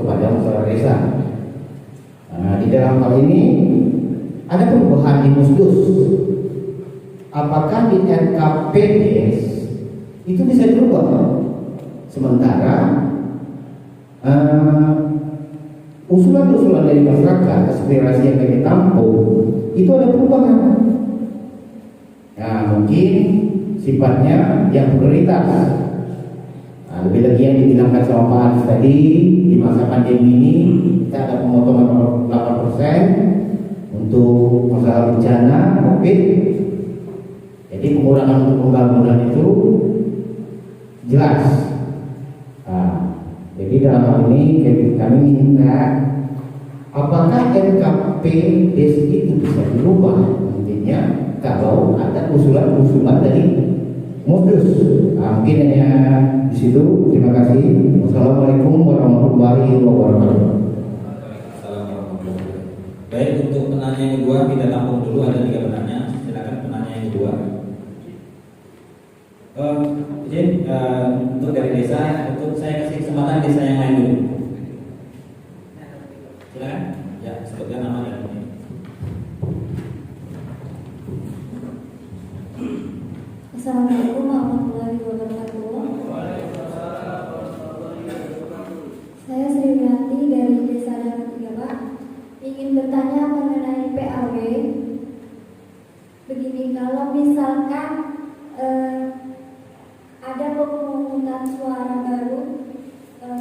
kepada musyawarah desa. Nah, di dalam hal ini ada perubahan di Musdus. Apakah di RKPDes itu bisa dirubah? Sementara usulan-usulan dari masyarakat, aspirasi yang kami tampung itu ada perubahan. Nah, mungkin sifatnya yang prioritas. Nah, lebih lagi yang dibilangkan sama Pak Anies tadi, di masa pandemi ini kita ada pemotongan 8% untuk masalah bencana COVID. Jadi pengurangan untuk pembangunan itu jelas. Nah, jadi dalam hal ini kami minta, apakah RKPDes itu bisa dirubah nantinya kalau ada usulan-usulan dari Musdus. Nah, mungkin hanya di situ. Terima kasih. Wassalamualaikum warahmatullahi wabarakatuh. Baik, untuk penanya yang kedua kita tampung dulu, ada 3 penanya. Silakan penanya yang kedua. Izin untuk dari desa, untuk saya kasih kesempatan desa yang lain dulu. Silakan. Ya, sebutkan nama dan ini. Assalamualaikum warahmatullahi wabarakatuh. Saya Sri Wiyanti dari Desa Danau Tiga, Pak. Ingin bertanya mengenai PAW. Begini, kalau misalkan ada pemungutan suara baru,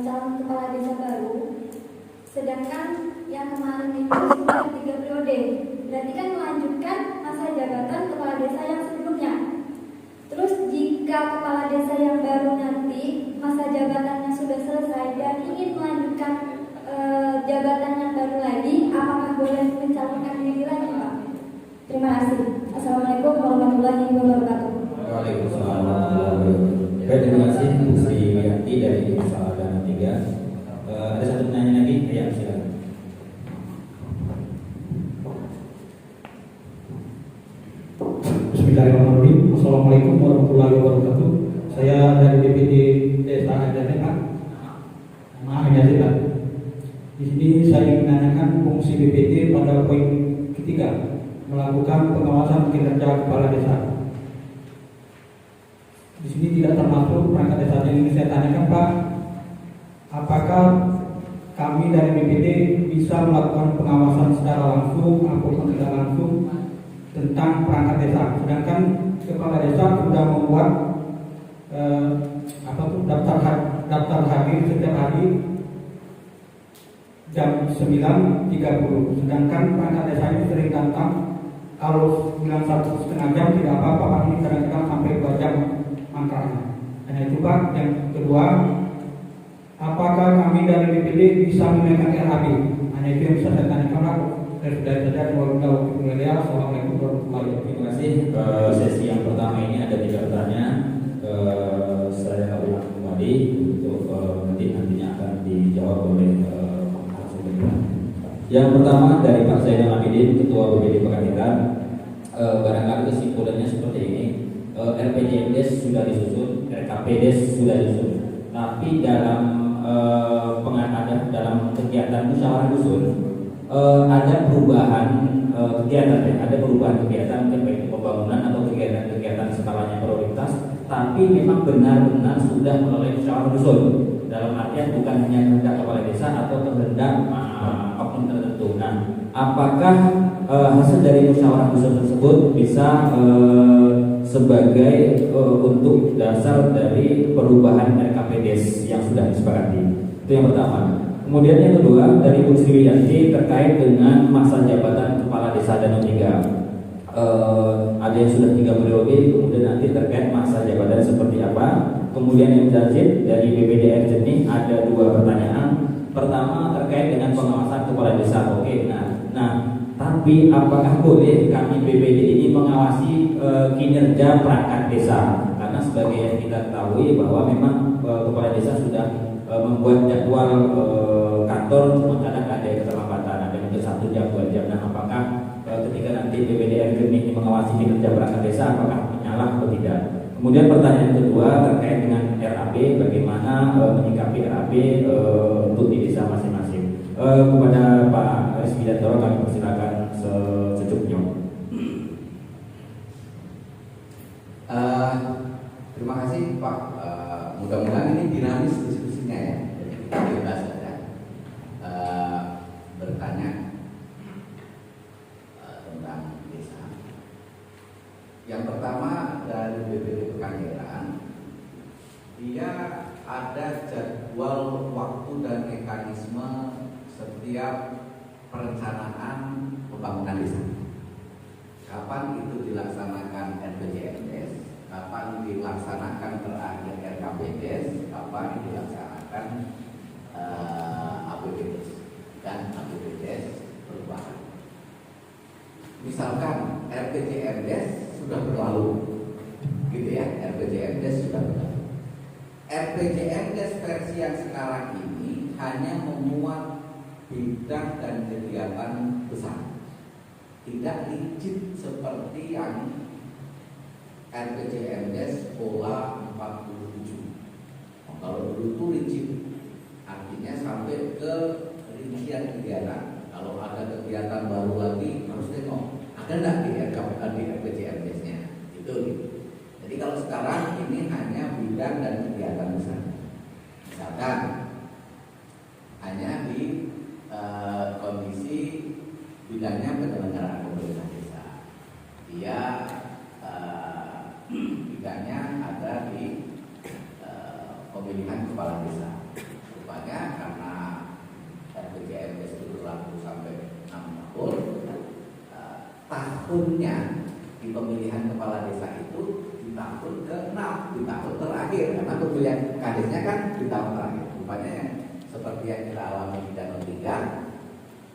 calon kepala desa baru, sedangkan yang kemarin itu sudah 3 periode, berarti kan melanjutkan masa jabatan kepala desa yang sebelumnya. Terus jika kepala desa yang baru nanti masa jabatannya sudah selesai dan ingin melanjutkan jabatan yang baru lagi, apakah boleh mencalonkan diri lagi, Pak? Terima kasih. Assalamualaikum warahmatullahi wabarakatuh. Waalaikumsalam warahmatullahi wabarakatuh. Baik, terima kasih Bu Sri Wiyanti dari Desa Danau Tiga. Ada satu pertanyaan lagi? Ya, silakan. Bismillahirrahmanirrahim. Assalamualaikum warahmatullahi wabarakatuh. Saya dari DPD Desa Danau. Maaf ya, Pak. Di sini saya ingin menanyakan fungsi BPD pada poin ketiga, melakukan pengawasan kinerja kepala desa. Di sini tidak termasuk perangkat desa. Yang ingin saya tanyakan, Pak, apakah kami dari BPD bisa melakukan pengawasan secara langsung ataupun tidak langsung tentang perangkat desa, sedangkan kepala desa sudah membuat daftar hadir setiap hari jam 9.30, sedangkan perangkat desa ini sering datang. Kalau bilang 1,5 jam tidak apa-apa, Pak, ini kadang-kadang sampai 2 jam mangkraknya. Hanya itu, Pak. Yang kedua, apakah kami dari BPD bisa memegang RAB? Hanya itu yang bisa saya tanyakan, Pak. Dari saja, Assalamualaikum warahmatullahi wabarakatuh. Terima kasih. Sesi yang pertama ini ada 3 pertanyaan. Saya ulang kembali untuk nantinya akan dijawab oleh narasumber. Yang pertama dari Pak Zainal Abidin, Ketua BPD Pekanbaru. Barangkali kesimpulannya seperti ini. RPJMDes sudah disusun, RKPDes sudah disusun, tapi dalam dalam kegiatan musyawarah dusun ada perubahan kegiatan, ada perubahan kegiatan baik pembangunan atau kegiatan-kegiatan skalanya prioritas, tapi memang benar-benar sudah melalui musyawarah dusun. Dalam artian bukan hanya kehendak kepala desa atau kehendak oknum tertentu. Nah, apakah hasil dari musyawarah dusun tersebut bisa sebagai untuk dasar dari perubahan RKPDes yang sudah disepakati? Itu yang pertama. Kemudian yang kedua dari Bu Sri Wiyanti terkait dengan masa jabatan kepala desa Danau Tiga. Ada yang sudah 3 periode, kemudian nanti terkait masa jabatan seperti apa. Kemudian yang terakhir dari BPD Jernih ada 2 pertanyaan. Pertama terkait dengan pengawasan kepala desa. Oke, nah tapi apakah boleh kami BPD ini mengawasi kinerja perangkat desa? Karena sebagai yang kita ketahui bahwa memang kepala desa sudah membuat jadwal kantor, cuma kadang ada keterlambatan, ada mungkin 1 jam 2 jam. Nah, apakah ketika nanti BPD Jernih ini mengawasi kinerja perangkat desa, apakah menyalah atau tidak? Kemudian pertanyaan kedua terkait dengan RAB, bagaimana menyikapi RAB untuk di desa masing-masing. Kepada Pak Aris Widiantoro kami persilakan secukupnya. Terima kasih Pak. Mudah-mudahan ini dinamis diskusinya ya. Jadi kita bebas saja bertanya tentang desa. Yang pertama dari BPD Pekanbaran, dia ada jadwal waktu dan mekanisme setiap perencanaan pembangunan desa. Kapan itu dilaksanakan RPJMdes, kapan dilaksanakan terakhir RKPDes, kapan dilaksanakan APBDes dan APBDes perubahan. Misalkan RPJMdes sudah berlalu, gitu ya, RPJMdes sudah berlalu. RPJMdes versi yang sekarang ini hanya memuat bidang dan kegiatan besar, tidak rigid seperti yang RPJMdes pola 47. Kalau dulu itu rigid, artinya sampai ke rincian kegiatan. Kalau ada kegiatan baru lagi harus tengok ada nggak di RPJMdes-nya. Itu. Jadi kalau sekarang ini hanya bidang dan kegiatan besar. Misalkan hanya di kondisi bidangnya penyelenggaraan pemerintah desa, dia bidangnya ada di pemilihan kepala desa. Rupanya karena RPJMdes itu berlaku sampai 6 tahun, tahunnya di pemilihan kepala desa itu di tahun ke-6, di tahun terakhir, karena pemilihan kadesnya kan di tahun terakhir. Rupanya seperti yang kita alami di Danau 3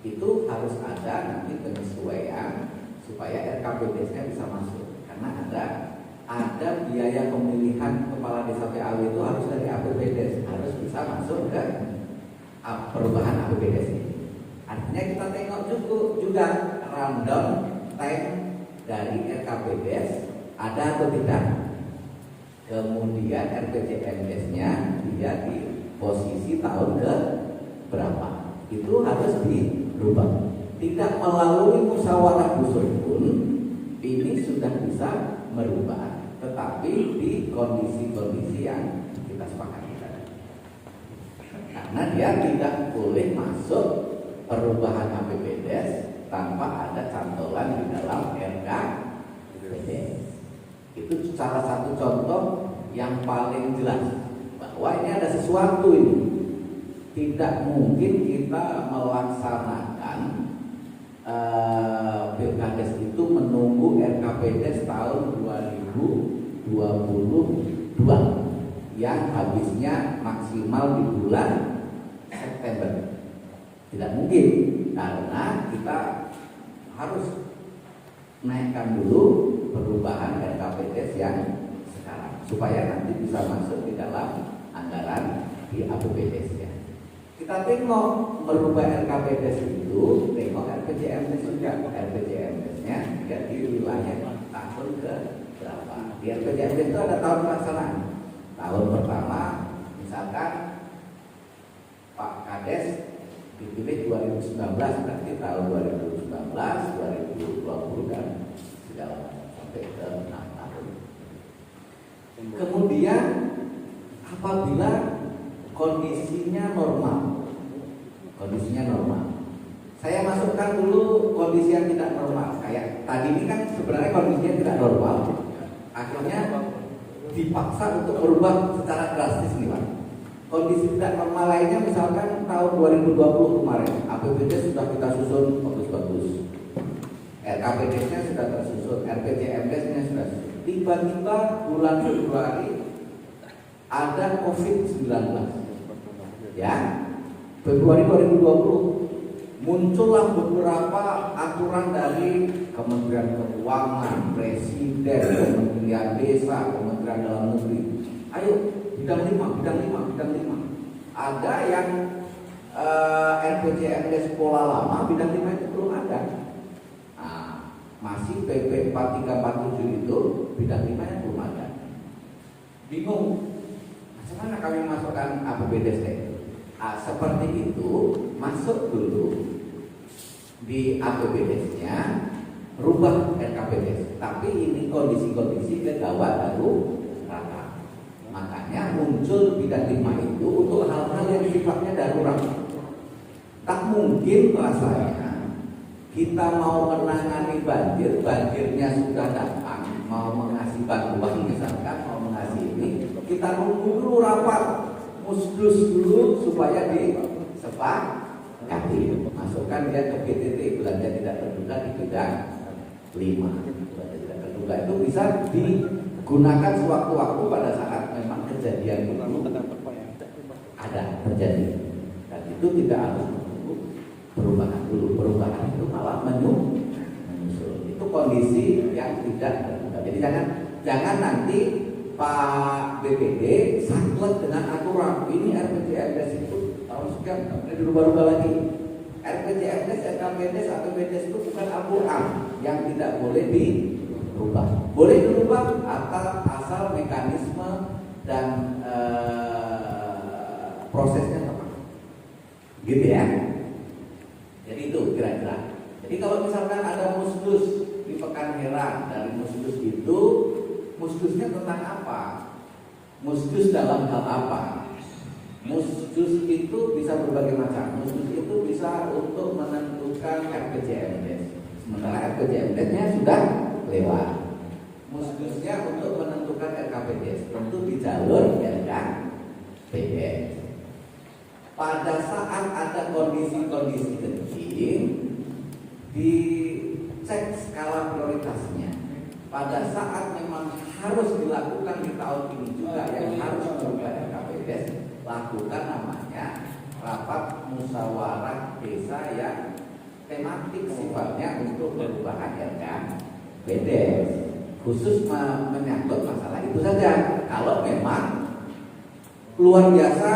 itu harus ada nanti penyesuaian supaya RKPDes-nya bisa masuk, karena ada biaya pemilihan kepala desa PAW itu harus dari APBDes, harus bisa masuk ke perubahan APBDes ini. Artinya kita tengok juga rundown time dari RKPDes ada atau tidak. Kemudian RPJMDes-nya dia di posisi tahun ke berapa, itu harus dirubah. Tidak melalui musyawarah dusun pun ini sudah bisa merubah, tetapi di kondisi-kondisi yang kita sepakati tadi. Karena dia tidak boleh masuk perubahan APBDes tanpa ada cantolan di dalam RKPDes. Itu salah satu contoh yang paling jelas bahwa ini ada sesuatu ini. Tidak mungkin kita melaksanakan Pilkades itu menunggu RKPDes tahun 2022 yang habisnya maksimal di bulan September. Tidak mungkin, karena kita harus naikkan dulu perubahan RKPDes yang sekarang supaya nanti bisa masuk di dalam anggaran di APBDes ya. Kita tengok merubah RKPDes itu, tengok RPJMDes juga. RPJMDes-nya dia di wilayah tahun ke berapa. Di RPJMDes itu ada tahun pelaksanaan. Tahun pertama, misalkan Pak Kades dipilih 2019, berarti tahun 2019, 2020 dan segala macam sampai ke 6 tahun. Kemudian apabila kondisinya normal, saya masukkan dulu kondisi yang tidak normal. Kayak tadi ini kan sebenarnya kondisinya tidak normal, akhirnya dipaksa untuk berubah secara drastis nih Pak. Kondisi tidak normal lainnya misalkan tahun 2020 kemarin, APBDes sudah kita susun bagus-bagus, RKPDes-nya sudah tersusun, RPJMDes-nya sudah tersusun. Tiba-tiba bulan Februari ada COVID-19. Ya, Februari 2020 muncullah beberapa aturan dari Kementerian Keuangan, Presiden, Kementerian Desa, Kementerian Dalam Negeri. Ayo, bidang 5. Ada yang RPJMDes pola lama, bidang 5 itu belum ada. Nah, masih PP 4347 itu bidang 5 yang belum ada. Bingung, bagaimana kami masukkan APBDes? Seperti itu masuk dulu di APBDes-nya, rubah RKPDes. Tapi ini kondisi-kondisi kegawat darurat. Makanya muncul bidang 5 itu untuk hal-hal yang sifatnya darurat. Tak mungkin rasanya kita mau menangani banjir, banjirnya sudah datang, mau mengasih bantuan misalkan, mau mengasih ini, kita nunggu dulu rapat, musdus dulu supaya disepakati. Masukkan dia ke PTT, belanja tidak terduga di bidang 5. Belanja tidak terduga itu bisa digunakan sewaktu-waktu pada saat memang kejadian itu ada terjadi. Dan itu tidak harus menunggu perubahan dulu. Perubahan itu malah menyusul. Itu kondisi yang tidak terduga. Jadi jangan nanti Pak BPD saklek dengan aturan ini RPJMdes itu tahun sekian kemudian dirubah-rubah lagi. RPJMdes, RKPDes, APBDes itu bukan Al-Quran yang tidak boleh dirubah. Boleh dirubah asal mekanisme dan prosesnya tepat. Gitu ya. Jadi itu kira-kira. Jadi kalau misalkan ada musdus di Pekan Heran, dari musdus itu musdusnya tentang apa? Musdus dalam hal apa? Musdus itu bisa berbagai macam. Musdus itu bisa untuk menentukan RPJMdes. Sementara RPJMdes-nya sudah lewat. Musdusnya untuk menentukan RKPDes, tentu di jalur RKPDes. Pada saat ada kondisi-kondisi genting, dicek skala prioritasnya. Pada saat memang harus dilakukan di tahun ini juga yang harus berubah RKPDes, lakukan namanya rapat musyawarah desa yang tematik sifatnya untuk perubahan RKPDes. Khusus menyangkut masalah itu saja. Kalau memang luar biasa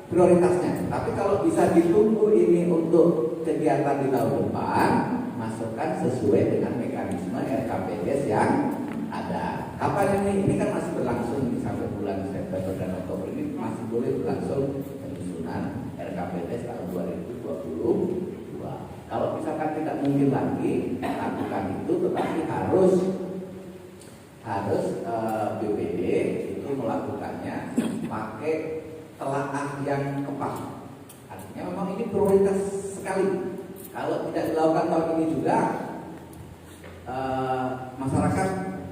prioritasnya, tapi kalau bisa ditunggu ini untuk kegiatan di tahun depan, masukkan sesuai dengan mekanisme RKPDes yang ada. Kapan ini? Ini kan masih berlangsung sampai bulan September dan Oktober ini masih boleh berlangsung penyusunan RKPDes tahun 2022. Kalau misalkan tidak mungkin lagi lakukan itu, tetapi harus BPD itu melakukannya pakai telaah yang tepat. Artinya memang ini prioritas sekali. Kalau tidak dilakukan tahun ini juga, masyarakat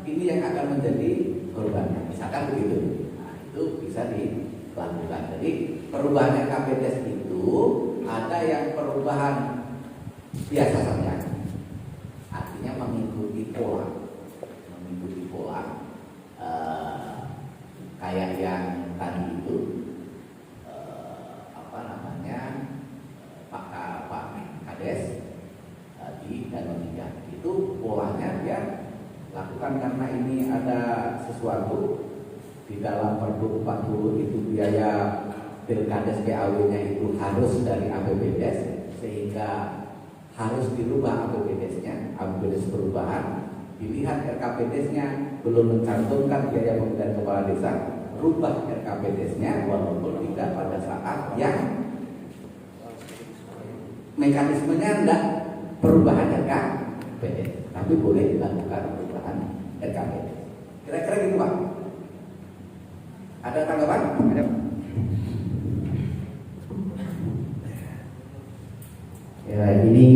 ini yang akan menjadi korban. Misalkan begitu. Nah, itu bisa dilakukan. Jadi perubahan RKPDes itu ada yang perubahan biasa saja. Artinya mengikuti pola. Kayak yang tadi itu Pak Kades di Danau Tiga itu polanya dia lakukan karena ini ada sesuatu di dalam Pergub 40 itu biaya Pilkades PAW-nya itu harus dari APBDes sehingga harus dirubah APBDes-nya, APBDes perubahan. Dilihat RKPDes-nya belum mencantumkan biaya pemilihan kepala desa, rubah RKPDes-nya walaupun tidak pada saat yang mekanismenya tidak perubahan RKPDes, tapi boleh dilakukan perubahan RKPDes. Kira-kira gitu Pak. Ada tanggapan? Ada. Ya ini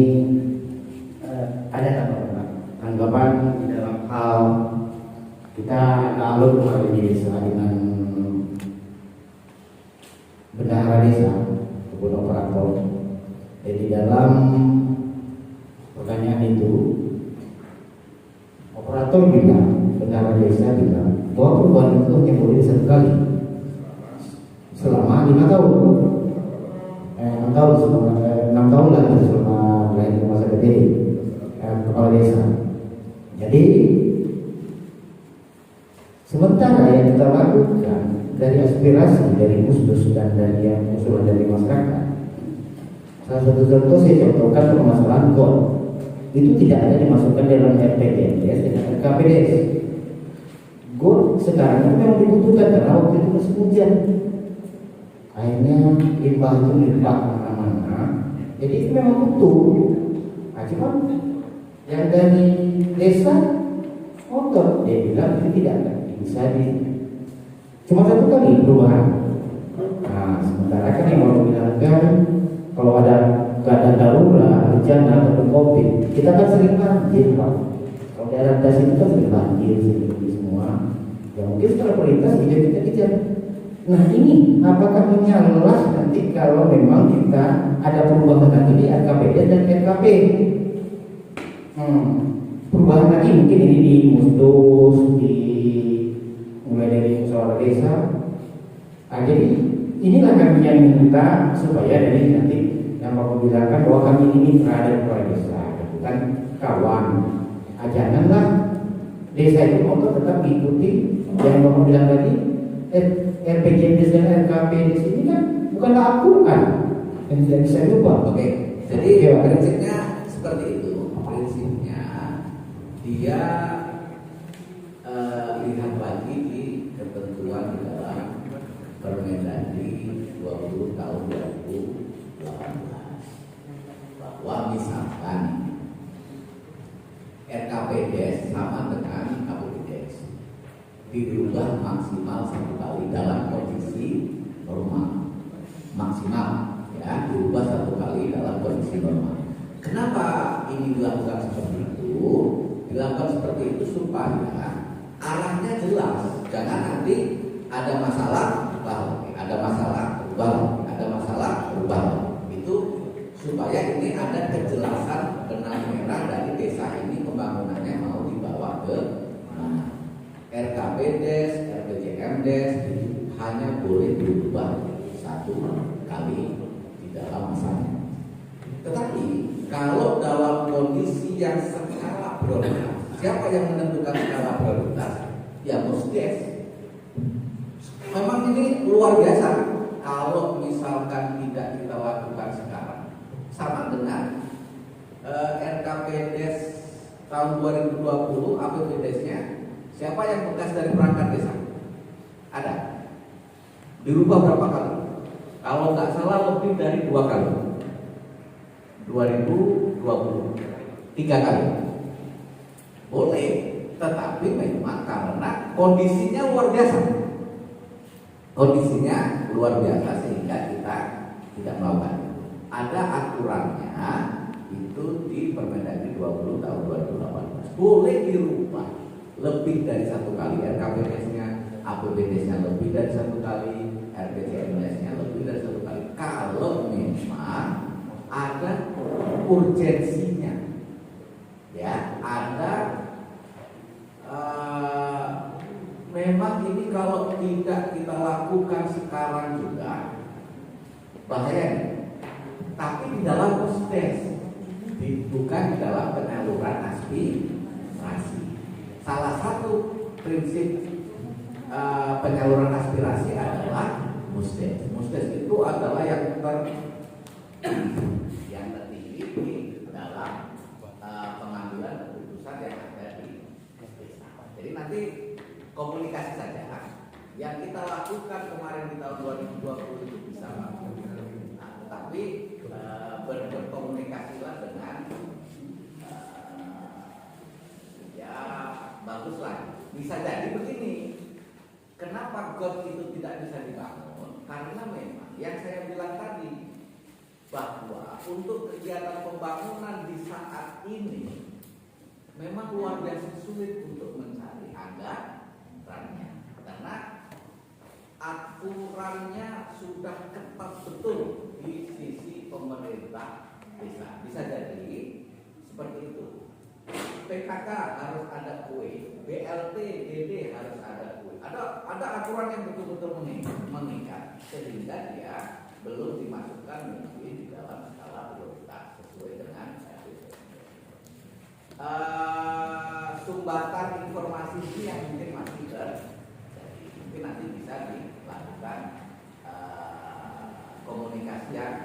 ada tanggapan di dalam hal kita alur kemarin di desa dengan bendahara desa ataupun operator. Jadi dalam pertanyaan itu operator bilang, bendahara desa bilang bahwa perubahan itu hanya boleh satu kali selama 5 tahun. 6 tahun lah selama melayani masa BPD kepala desa. Jadi sementara yang kita lakukan dari aspirasi dari musdus dan dari yang usulan dari masyarakat, salah satu contoh saya contohkan permasalahan GOR itu tidak ada dimasukkan dalam RPJMdes dengan RKPDes. GOR sekarang itu memang dibutuhkan karena waktu itu musim hujan, akhirnya limbah itu limbah mana, jadi itu memang butuh. Nah, cuma yang dari desa motor dia bilang itu tidak bisa cuma satu kali perubahan. Nah, sementara kan yang mau bilang kan kalau ada keadaan darurat, bencana atau COVID, kita kan sering banjir Pak. Kalau daerah das itu kan sering banjir, sering semua. Ya mungkin setelah prioritas kita. Nah ini apakah menyalah nanti kalau memang kita ada perubahan lagi di RKPD dan RKP? Perubahan lagi mungkin ini di Musdos, mulai dari musyawarah desa. Jadi inilah kami yang minta supaya dari nanti yang mau bilangkan bahwa kami ini mitra dan kepala desa, bukan kawan. Janganlah desa itu mau tetap diikuti yang mau bilang tadi. RPJMD dan RKP di sini kan bukanlah Al-Quran yang tidak bisa diubah. Oke, jadi prinsipnya seperti itu. Prinsipnya dia lihat lagi di ketentuan di dalam Permendagri 20 tahun 2018 bahwa misalkan RKPDes sama dengan KPPDes dirubah maksimal 1 kali dalam kondisi normal, maksimal ya, dirubah 1 kali dalam kondisi normal. Kenapa ini dilakukan seperti itu? Dilakukan seperti itu supaya arahnya jelas, jangan nanti ada masalah ubah, ada masalah ubah, ada masalah ubah. Itu supaya ini ada kejelasan benang merah dari desa ini pembangunannya mau dibawa ke mana. RKPDes, RPJMDes hanya boleh berubah 1 kali di dalam masanya. Tetapi kalau dalam kondisi yang skala prioritas, siapa yang menentukan skala prioritas? Ya Musdes. Memang ini luar biasa. Kalau misalkan tidak kita lakukan sekarang, sama dengan RKPDes tahun 2020 APBDes-nya. Siapa yang bekas dari perangkat desa? Ada. Dirubah berapa kali? Kalau nggak salah lebih dari 2 kali. 2020 3 kali. Boleh, tetapi memang karena kondisinya luar biasa. Kondisinya luar biasa sehingga kita tidak melakukan. Ada aturannya itu di Permendagri 20 tahun 2018. Boleh dirubah lebih dari 1 kali, RKPDes-nya, APBDes-nya lebih dari 1 kali, RPJMDes-nya lebih dari 1 kali. Kalau memang ada urgensinya, ya ada memang ini kalau tidak kita lakukan sekarang juga bahaya. Tapi di dalam Musdes, bukan di dalam penyaluran aspirasi. Salah satu prinsip penyaluran aspirasi adalah Musdes. Musdes itu adalah yang tertinggi di dalam pengambilan keputusan yang ada di desa. Jadi nanti komunikasi saja. Yang kita lakukan kemarin di tahun 2020 itu bisa lakukan. Tetapi berkomunikasilah dengan baguslah. Bisa jadi begini. Kenapa GOT itu tidak bisa dibangun? Karena memang yang saya bilang tadi bahwa untuk kegiatan pembangunan di saat ini memang luar biasa sulit untuk mencari anggarannya karena aturannya sudah ketat betul di sisi pemerintah desa. Bisa jadi seperti itu. PKK harus ada kue, BLT, DD harus ada kue. Ada aturan yang betul-betul mengikat sehingga dia belum dimasukkan mungkin di dalam skala prioritas sesuai dengan sumbatan informasi ini yang mungkin masih terjadi. Mungkin nanti bisa dilakukan komunikasi yang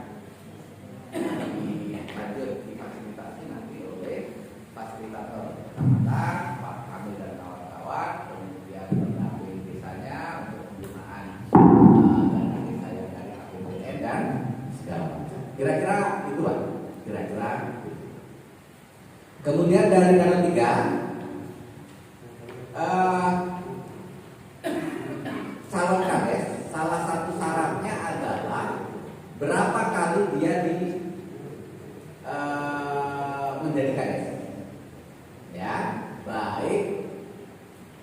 lanjut difasilitasi nanti oleh fasilitator kecamatan, Pak Kamil dan kawan-kawan, kemudian pendamping desanya untuk penggunaan dana desa yang dari APBN dan segala macam. Kira Kemudian dari Danau 3, calon kades salah satu syaratnya adalah berapa kali dia menjadi kades, ya, baik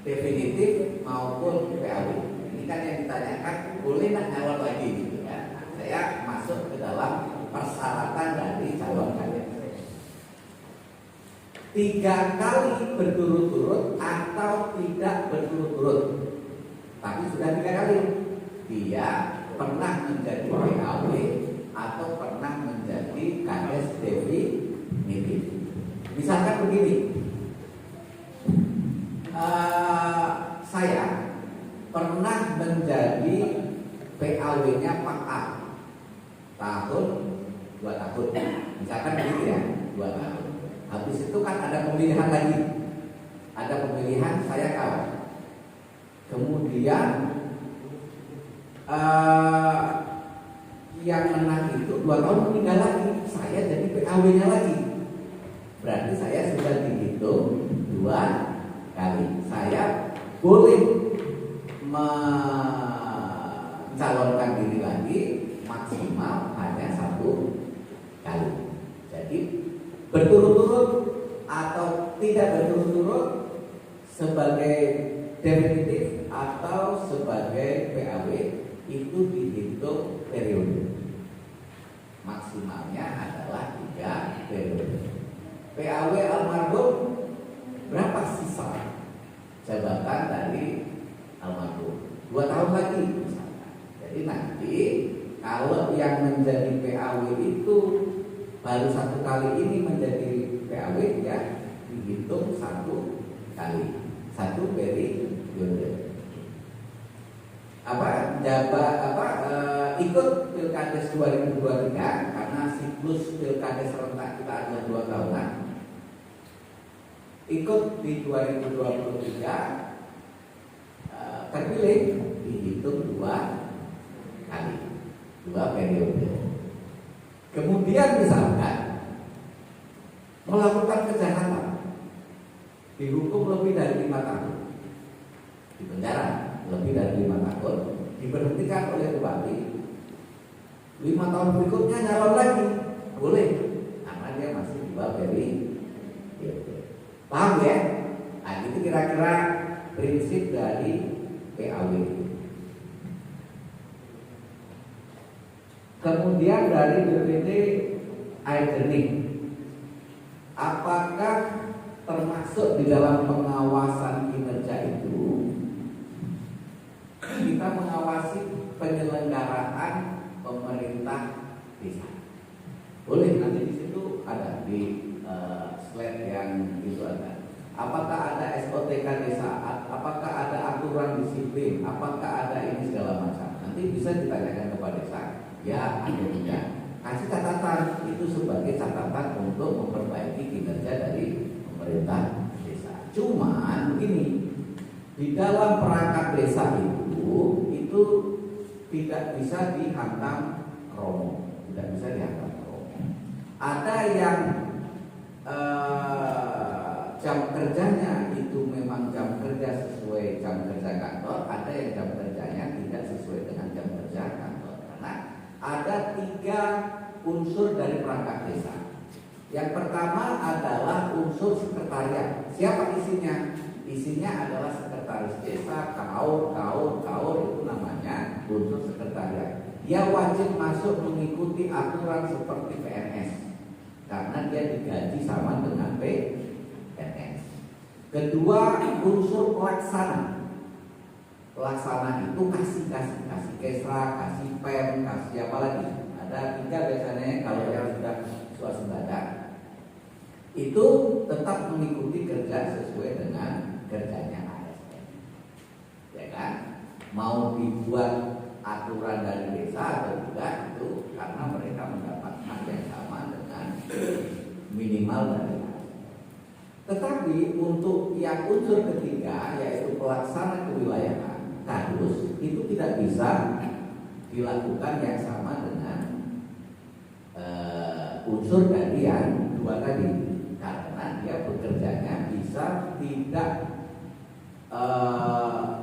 definitif maupun PAW. Ini kan yang ditanyakan, boleh nggak nyalon lagi gitu ya. Nah, saya masuk ke dalam persyaratan dari calon kades. 3 kali berturut-turut atau tidak berturut-turut, tapi sudah 3 kali dia pernah menjadi PAW atau pernah menjadi kades definitif. Misalkan begini, saya pernah menjadi PAW-nya Pak A tahun 2 tahun, misalkan begitu ya, 2 tahun. Habis itu kan ada pemilihan lagi, ada pemilihan saya kalah. Kemudian yang menang itu 2 tahun meninggal lagi, saya jadi PAW-nya lagi. Berarti saya sudah dihitung 2 kali. Saya boleh mencalonkan diri lagi maksimal hanya 1 kali. Jadi berturut-turut atau tidak berturut-turut sebagai definitif atau sebagai PAW itu dihitung periode. Maksimalnya adalah 3 periode. PAW almarhum berapa sisa jabatan dari almarhum? 2 tahun lagi misalkan. Jadi nanti kalau yang menjadi PAW itu baru 1 kali ini menjadi PAW, ya dihitung 1 kali, 1 periode. Ikut Pilkades 2023 karena siklus Pilkades serentak kita adalah 2 tahunan. Ikut di 2023, terpilih dihitung 2 kali, 2 periode. Kemudian misalkan melakukan kejahatan, dihukum lebih dari 5 tahun, di penjara lebih dari 5 tahun, diberhentikan oleh bupati, 5 tahun berikutnya nyalon lagi, boleh, karena dia masih di bawah periode. Paham ya? Nah, itu kira-kira prinsip dari PAW. Kemudian dari BPT air jernih, apakah termasuk di dalam pengawasan kinerja itu kita mengawasi penyelenggaraan pemerintah desa? Boleh, nanti di situ ada di slide yang itu ada. Apakah ada SOTK desa? Apakah ada aturan disiplin? Apakah ada ini segala macam? Nanti bisa ditanyakan kepada desa. Ya, ada tidak. Kasih catatan, itu sebagai catatan untuk memperbaiki kinerja dari pemerintah desa. Cuman begini, di dalam perangkat desa itu tidak bisa dihantam romo, tidak bisa dihantam romo. Ada yang jam kerjanya itu memang jam kerja sesuai jam kerja kantor, ada yang jam kerjanya tidak sesuai dengan jam kerja kantor. Karena ada 3 unsur dari perangkat desa. Yang pertama adalah unsur sekretariat. Siapa isinya? Isinya adalah sekretaris desa, kaur itu namanya unsur sekretariat. Dia wajib masuk mengikuti aturan seperti PNS karena dia digaji sama dengan PNS. Kedua, unsur pelaksana. Pelaksana itu kasih kesra, kasih pem, kasih apa lagi? Ada 3 biasanya kalau yang sudah swasembada. Itu tetap mengikuti kerja sesuai dengan kerjanya ASN. Ya kan? Mau dibuat aturan dari desa atau tidak itu karena mereka mendapat hak yang sama dengan minimal dari ASN. Tetapi untuk yang unsur ketiga yaitu pelaksana kewilayahan, kadus, itu tidak bisa dilakukan yang sama dengan unsur dari yang 2 tadi, karena dia bekerjanya bisa tidak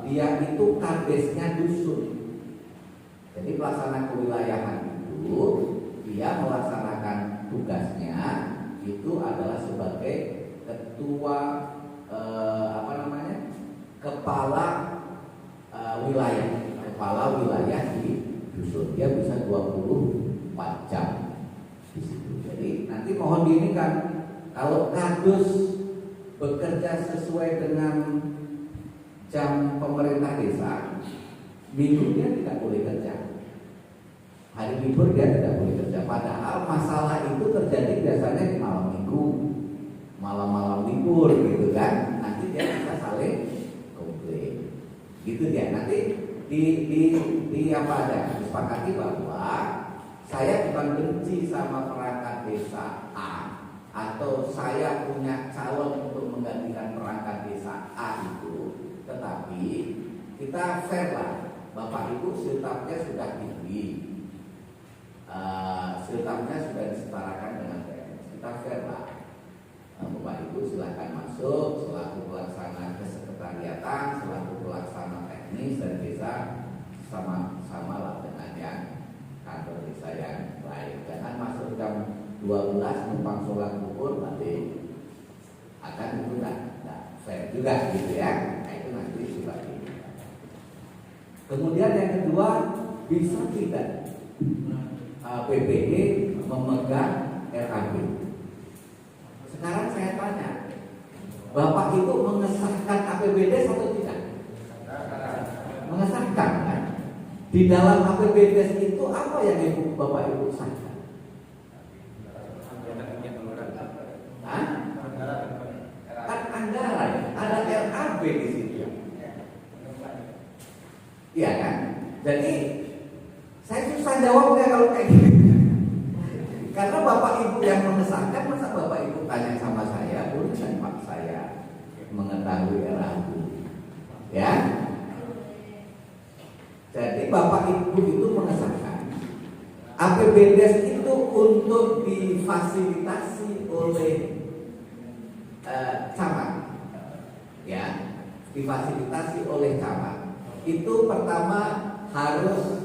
dia itu kadesnya dusun. Jadi pelaksana kewilayahan itu dia melaksanakan tugasnya itu adalah sebagai ketua kepala wilayah di dusun. Dia bisa 24 jam di situ. Jadi nanti mohon diinginkan kalau kadus bekerja sesuai dengan jam pemerintah desa, minggu dia tidak boleh kerja. Hari libur dia tidak boleh kerja. Padahal masalah itu terjadi biasanya di malam minggu, malam-malam libur gitu kan. Nanti dia bisa saling komplain. Gitu dia. Nanti disepakati bahwa saya bukan benci sama perangkat desa A, atau saya punya calon untuk menggantikan perangkat desa A itu, tetapi kita fair lah. Bapak Ibu siltapnya sudah tinggi, siltapnya sudah disetarakan dengan PNS. Kita fair lah. Bapak Ibu silakan masuk selaku pelaksana kesekretariatan, selaku pelaksana teknis dan desa, sama lah dengan yang kantor desa yang lain. Jangan masuk jam 12 numpang sholat zuhur nanti akan itu enggak fair juga gitu ya. Nah itu nanti seperti itu. Kemudian yang kedua, bisa tidak PPD memegang RAB? Sekarang saya tanya, Bapak itu mengesahkan APBD atau tidak? Mengesahkan kan? Di dalam APBD itu apa yang Bapak Ibu sahkan? Kan anggaran, ada RAB di situ. Iya kan? Jadi saya susah jawabnya kalau kayak gini. Karena Bapak Ibu yang mengesahkan, masa Bapak Ibu tanya sama saya, boleh kan Pak saya mengetahui RAB? Ya. Jadi Bapak Ibu itu mengesahkan APBD itu untuk difasilitasi oleh camat, ya, difasilitasi oleh camat. Itu pertama harus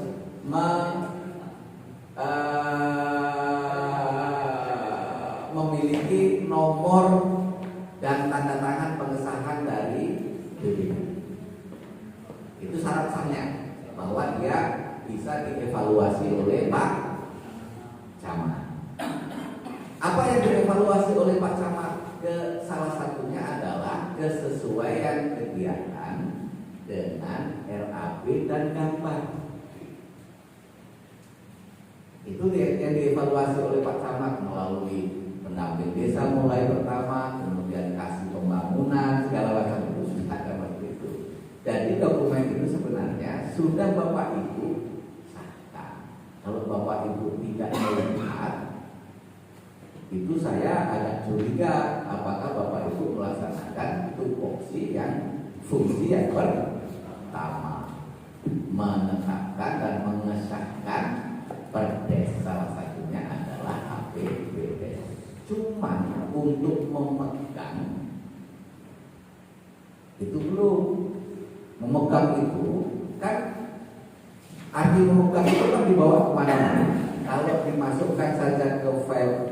memiliki nomor dan tanda tangan pengesahan dari BPD. Itu syarat sahnya bahwa dia bisa dievaluasi oleh Pak Camat. Apa yang dievaluasi oleh Pak Camat? Salah satunya adalah kesesuaian kegiatan dengan RAB dan gambar. Itu yang dievaluasi oleh Pak Camat melalui pendamping desa mulai pertama, kemudian kasih pembangunan segala macam itu sudah ada seperti itu. Jadi dokumen itu sebenarnya sudah Bapak Ibu sahkan. Kalau Bapak Ibu tidak melihat, itu saya agak curiga apakah Bapak Ibu melaksanakan tupoksi yang fungsi yang pertama, menetapkan dan mengesahkan perdes. Salah satunya adalah APBD. Cuman untuk memegang itu belum. Memegang itu kan arti memegang itu kan dibawa kemana-mana. Kalau dimasukkan saja ke file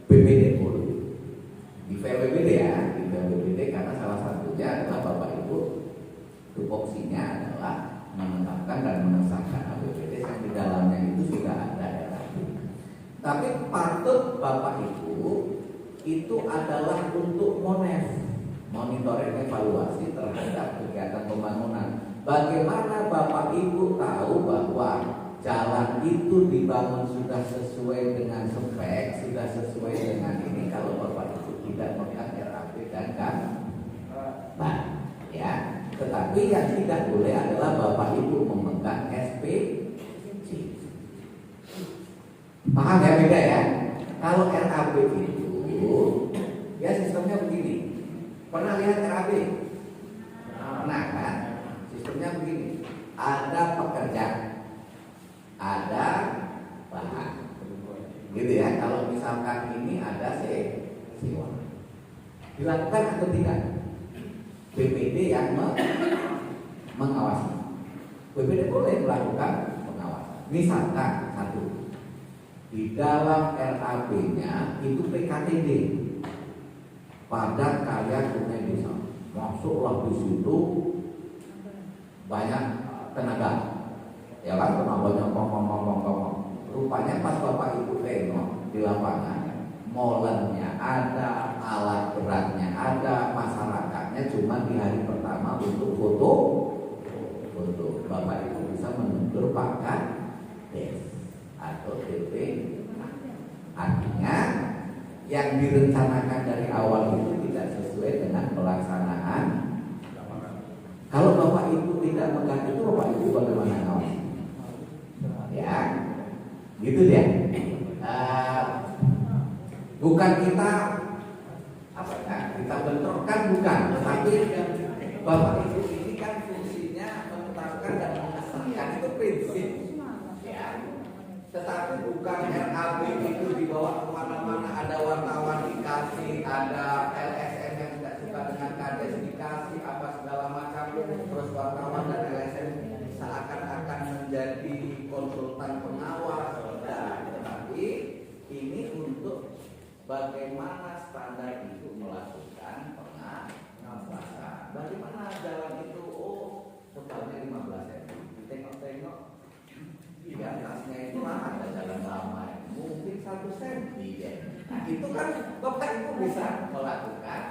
BPD dulu, di file BPD ya, di file BPD, karena salah satunya adalah Bapak Ibu tupoksinya adalah menetapkan dan mengesahkan APBD yang di dalamnya itu sudah ada RAB. Tapi patut Bapak Ibu itu adalah untuk monitoring evaluasi terhadap kegiatan pembangunan. Bagaimana Bapak Ibu tahu bahwa jalan itu dibangun sudah sesuai dengan spek, sudah sesuai dengan ini, kalau Bapak Ibu tidak memegang RAB dan gambar, ya. Tetapi yang tidak boleh adalah Bapak Ibu memegang SPC. Paham ya, beda ya? Kalau RAB itu ya sistemnya begini. Pernah lihat RAB? Pernah kan? Sistemnya begini. Ada pekerja, ada bahan, gitu ya. Kalau misalkan ini ada sewa, Dilakukan atau tidak? BPD yang mengawasi. BPD boleh melakukan pengawasan. Misalkan satu, di dalam RAB-nya itu PKTD, padat karya tunai desa. Masuklah di situ banyak tenaga, ya kan, tenaganya ngomong. Rupanya pas Bapak Ibu tengok di lapangan, molennya ada, alat beratnya ada, masyarakatnya cuma di hari pertama untuk foto. Bapak Ibu bisa menegur Pak Kades atau DP. Artinya yang direncanakan dari awal itu tidak sesuai dengan pelaksanaan. Kalau Bapak Ibu tidak megang itu, Bapak Ibu bagaimana ngawasi? Ya, gitu ya. Bukan kita apa ya, kita bentrokkan, bukan, tetapi Bapak Ibu ini kan fungsinya menetapkan dan mengesahkan, itu prinsip ya. Tetapi bukan RAB itu dibawa kemana-mana, ada wartawan dikasih, ada LSM yang tidak suka dengan kades dikasih apa segala macam, terus wartawan dan LSM seakan-akan menjadi konsultan pengawas. Tetapi ini untuk bagaimana standar itu melakukan pengawasan. Bagaimana jalan itu? Oh, tebalnya 15 cm. Tengok-tengok di atasnya itu ada jalan lama, mungkin 1 cm. Ya. Nah, itu kan Bapak Ibu bisa melakukan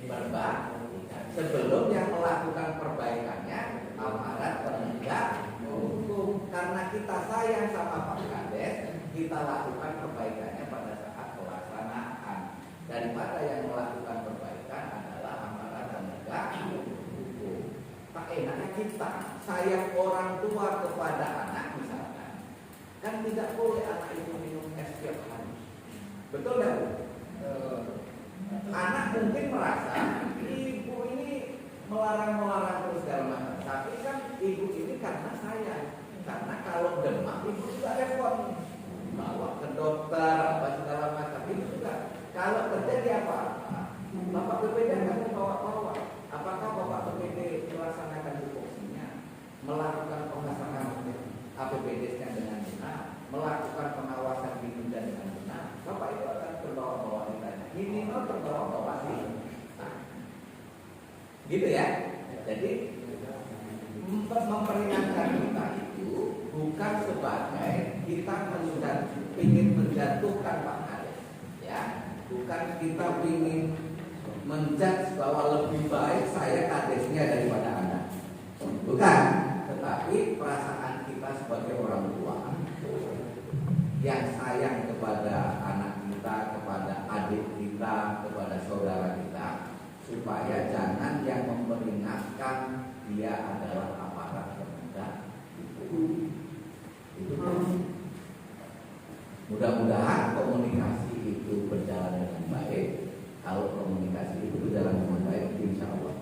perbaikan. Sebelum yang melakukan perbaikannya aparat penegak hukum. Karena kita sayang sama Pak Kades, kita lakukan perbaikannya pada saat pelaksanaan. Daripada yang melakukan perbaikan adalah aparat penegak hukum. Tak enaknya kita sayang orang tua kepada anak misalkan, kan tidak boleh anak itu minum es tiap hari. Betul nggak Bu? Anak mungkin merasa ibu ini melarang terus segala macam. Tapi kan ibu ini karena sayang. Karena kalau demam ibu juga repot, bawa ke dokter apa segala macam. Itu juga kalau terjadi apa? Bapak BPD akan bawa. Apakah Bapak BPD melaksanakan tupoksinya, melakukan pemasangan APBD-nya dengan benar, melakukan pengawasan dinda dengan benar? Bapak itu akan terbawa-bawa ditanya. Minimal terbawa-bawa sih. Nah, gitu ya. Jadi memperingatkan kita itu bukan sebagai kita ingin menjatuhkan Pak Kades, ya, bukan kita ingin menjudge bahwa lebih baik saya kadesnya daripada Anda, bukan, tetapi perasaan kita sebagai orang tua yang sayang kepada anak kita, kepada adik kita, kepada saudara kita, supaya jangan yang memperingatkan dia adalah aparat penegak hukum. Itu mudah-mudahan komunikasi itu berjalan dengan baik. Kalau komunikasi itu berjalan dengan baik, insya Allah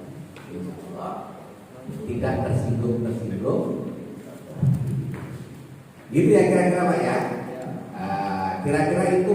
tidak tersinggung. Gitu ya kira-kira Pak ya. Kira-kira itu